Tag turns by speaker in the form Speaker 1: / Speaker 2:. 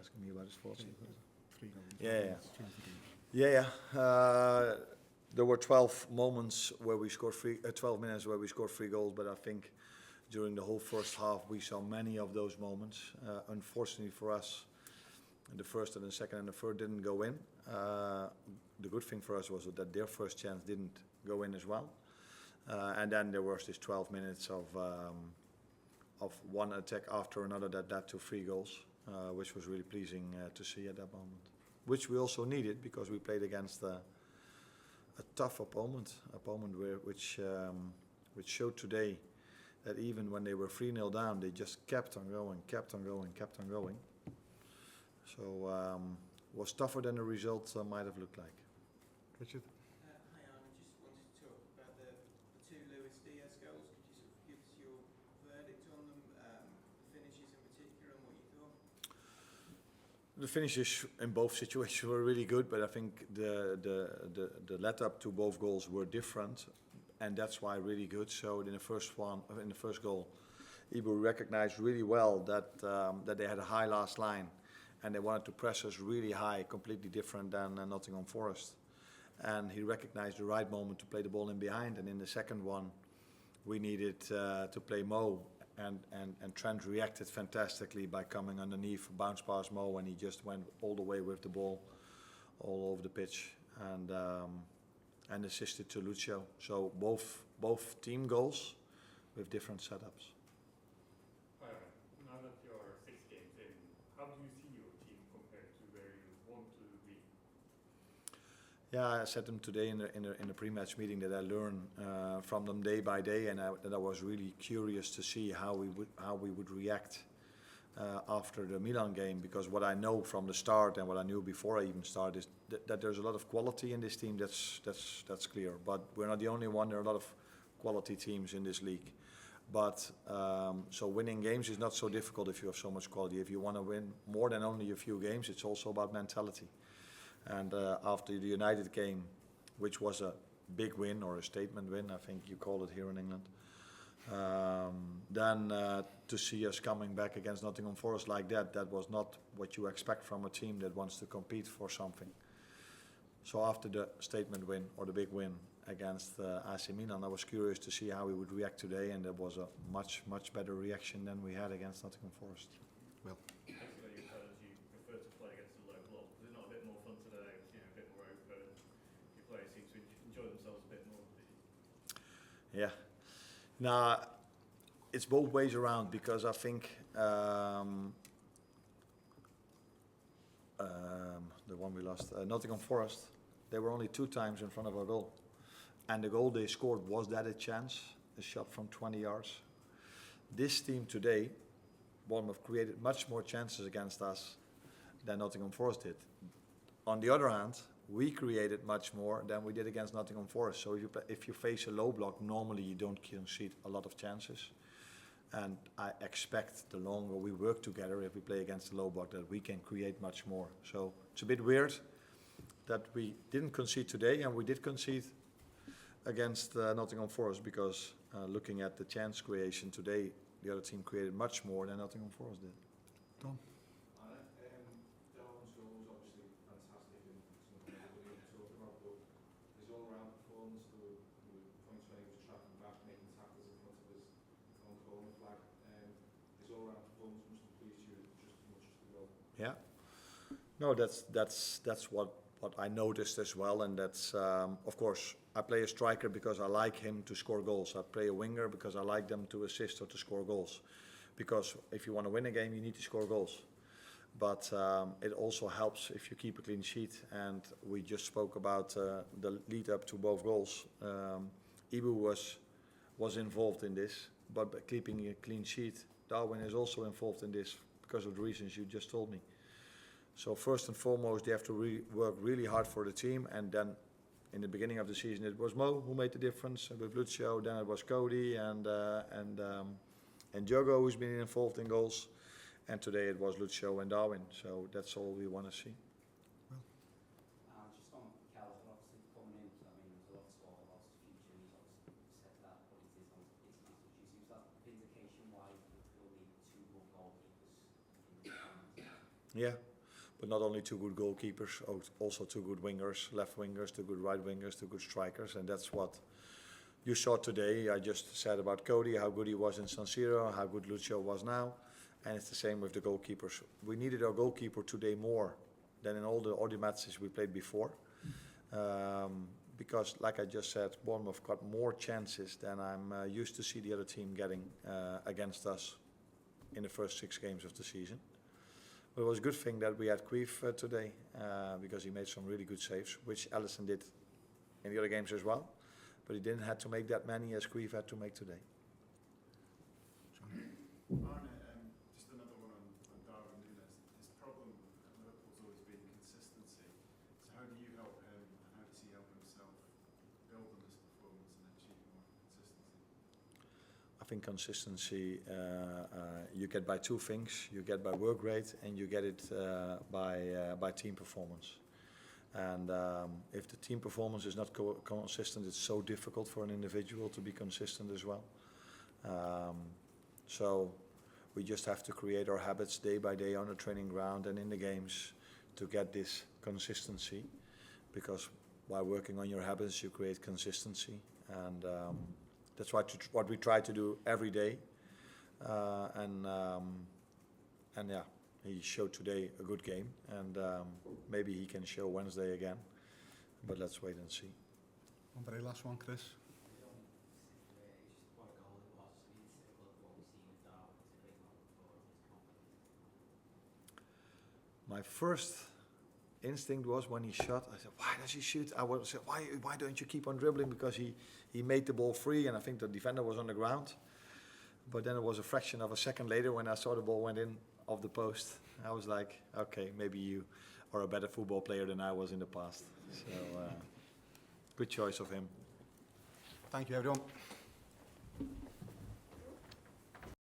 Speaker 1: asking me about his thoughts.
Speaker 2: 3 goals.
Speaker 1: Yeah.
Speaker 2: Changed the game.
Speaker 1: Yeah. There were 12 moments where we scored 12 minutes where we scored 3 goals, but I think during the whole first half we saw many of those moments. Unfortunately for us, the first and the second and the third didn't go in. The good thing for us was that their first chance didn't go in as well. And then there was this 12 minutes of one attack after another that led to 3 goals, which was really pleasing to see at that moment. Which we also needed because we played against a tough opponent which showed today that even when they were 3-0 down, they just kept on going. So was tougher than the result might have looked like.
Speaker 2: Richard?
Speaker 3: Hi Arne, just wanted to talk about the 2 Luis Diaz goals. Could you sort of give us your verdict on them, the finishes in particular, and what you thought?
Speaker 1: The finishes in both situations were really good, but I think the let up to both goals were different, and that's why really good. So in the first goal, Ibu recognized really well that they had a high last line, and they wanted to press us really high, completely different than Nottingham Forest. And he recognized the right moment to play the ball in behind. And in the second one, we needed to play Mo. And Trent reacted fantastically by coming underneath, bounce past Mo, and he just went all the way with the ball all over the pitch and assisted to Lucio. So both team goals with different setups.
Speaker 4: Hi, now that you're 6 games in, how do you see your team compared to where you want to be?
Speaker 1: Yeah, I said them today in the pre-match meeting that I learn from them day by day, and that I was really curious to see how we would react after the Milan game, because what I know from the start and what I knew before I even started is that there's a lot of quality in this team. That's clear. But we're not the only one. There are a lot of quality teams in this league. But so winning games is not so difficult if you have so much quality. If you want to win more than only a few games, it's also about mentality. And after the United game, which was a big win or a statement win, I think you call it here in England, then to see us coming back against Nottingham Forest like that was not what you expect from a team that wants to compete for something. So after the statement win or the big win against AC Milan, I was curious to see how we would react today, and there was a much better reaction than we had against Nottingham Forest.
Speaker 2: Well.
Speaker 4: Basically, you told us you prefer to play against a low block. Was it not a bit more fun today? A bit more open. Your players seem to enjoy themselves a bit more.
Speaker 1: Yeah. Now, it's both ways around, because I think the one we lost, Nottingham Forest, they were only 2 times in front of our goal. And the goal they scored, was that a chance? A shot from 20 yards. This team today, Bournemouth, created much more chances against us than Nottingham Forest did. On the other hand, we created much more than we did against Nottingham Forest. So if you face a low block, normally you don't concede a lot of chances. And I expect the longer we work together, if we play against a low block, that we can create much more. So it's a bit weird that we didn't concede today, and we did concede against Nottingham Forest, because looking at the chance creation today, the other team created much more than Nottingham Forest did.
Speaker 2: Tom?
Speaker 5: Darwin's goal was obviously fantastic and something everybody talked about, but his all-round performance, there were points when he was tracking back, making tackles in front of his own corner flag. His all-round performance must have pleased you just as much as the goal.
Speaker 1: Yeah. No, that's what I noticed as well, and that's of course I play a striker because I like him to score goals. I play a winger because I like them to assist or to score goals. Because if you want to win a game, you need to score goals. But it also helps if you keep a clean sheet. And we just spoke about the lead up to both goals. Ibu was involved in this, but by keeping a clean sheet, Darwin is also involved in this because of the reasons you just told me. So first and foremost, they have to work really hard for the team, and then in the beginning of the season it was Mo who made the difference with Lucio, then it was Cody and Diogo who's been involved in goals, and today it was Lucio and Darwin, so that's all we want to see.
Speaker 6: Just on Calvin, obviously coming in, I mean, there's a lot of sport, lots of future, he's obviously said that, but it is international duty. Was that vindication why we'll need 2 more goalkeepers in the
Speaker 1: Yeah. But not only two good goalkeepers, also two good wingers, left wingers, two good right wingers, two good strikers, and that's what you saw today. I just said about Cody, how good he was in San Siro, how good Lucio was now, and it's the same with the goalkeepers. We needed our goalkeeper today more than in all the matches we played before, because, like I just said, Bournemouth got more chances than I'm used to see the other team getting against us in the first 6 games of the season. But it was a good thing that we had Queef today, because he made some really good saves, which Alisson did in the other games as well. But he didn't have to make that many as Queef had to make today.
Speaker 2: Arne, just another one on Darwin Núñez. His problem at Liverpool's always been consistency. So how do you help him, and how does he help himself build on this performance and achieve more consistency?
Speaker 1: I think consistency you get by 2 things. You get by work rate, and you get it by team performance. And if the team performance is not consistent, it's so difficult for an individual to be consistent as well. So we just have to create our habits day by day on the training ground and in the games to get this consistency, because by working on your habits you create consistency, and that's what we try to do every day. And yeah, he showed today a good game, and maybe he can show Wednesday again, but let's wait and see.
Speaker 2: One very last one, Chris.
Speaker 1: My first instinct was when he shot, I said, why does he shoot? I would say, why don't you keep on dribbling? Because he made the ball free, and I think the defender was on the ground. But then it was a fraction of a second later when I saw the ball went in off the post. I was like, okay, maybe you are a better football player than I was in the past. So, good choice of him.
Speaker 2: Thank you, everyone.